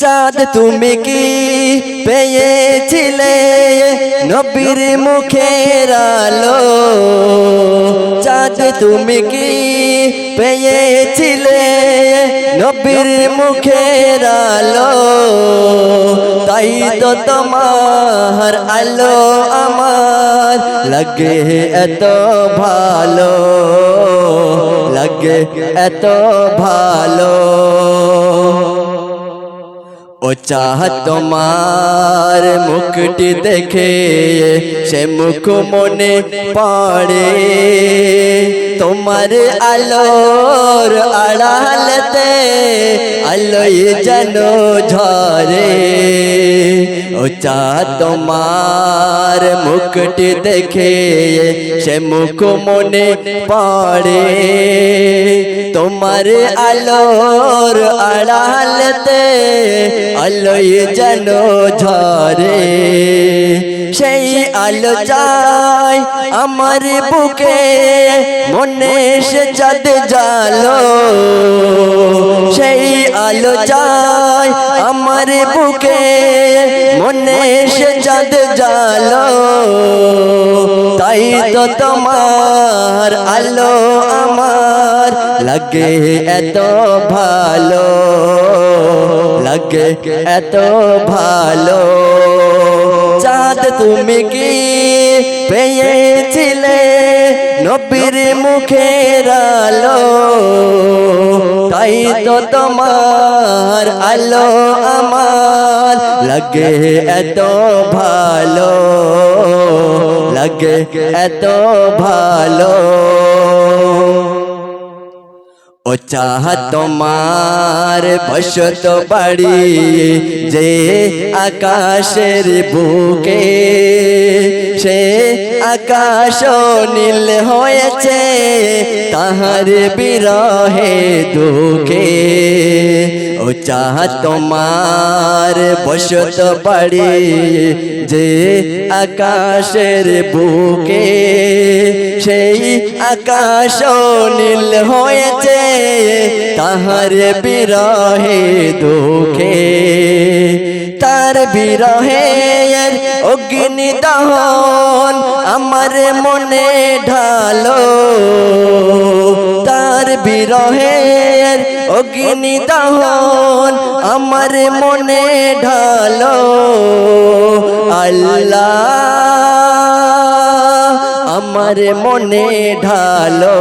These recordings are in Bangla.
চাঁদ তুমি কি পেয়েছিলে নবীর মুখের আলো? চাঁদ তুমি কি পেয়েছিলে নবীর মুখের আলো? তাই তো তোমার আলো আমার লাগে এত ভালো, লাগে এত ভালো। ও চাহ তোমার মুখটি দেখে সে মুখ মনে পড়ে, তোমার আলোর আড়ালতে আলোয় যেন ঝরে। ও চাহ তোমার মুখটি দেখে সে মুখ মনে পড়ে, তোমার আলোর আড়ালতে আলোয় যেন ঝরে। সেই আলো চাই আমার বুকে মনে সে চাঁদ জালো, সেই আলো চাই আমার বুকে মনে সে চাঁদ জালো। তাই তো তোমার আলো আমার লাগে এত ভালো, লাগে এত ভালো। চাঁদ তুমি কি পেয়েছিলে নবীর মুখের আলো? তাই তো তোমার আলো আমার লাগে এত ভালো, লাগে এত ভালো। ও চাহ তোমার বসত বাড়ি যে আকাশের বুকে, সে আকাশ নীল হয়েছে তাহার বিরহে দুঃখে। ও চাহ তোমার বসত বাড়ি যে আকাশের বুকে, সেই আকাশ নীল হয়েছে তাহার বিরহে দুঃখে। তার বিরহে অগ্নি দহন আমার মনে ঢালো, তার বিরহে অগ্নি দহন আমার মনে ঢালো। আল্লাহ আমার মনে ঢালো।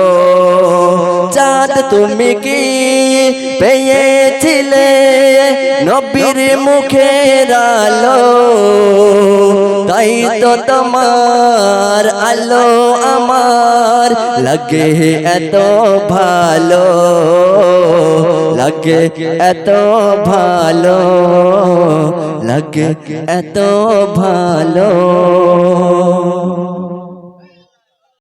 চাঁদ তুমি কি পেয়েছিলে নবীর মুখের আলো? তাই তো তোমার আলো আমার লাগে এত ভালো, লাগে এত ভালো, লাগে এত ভালো।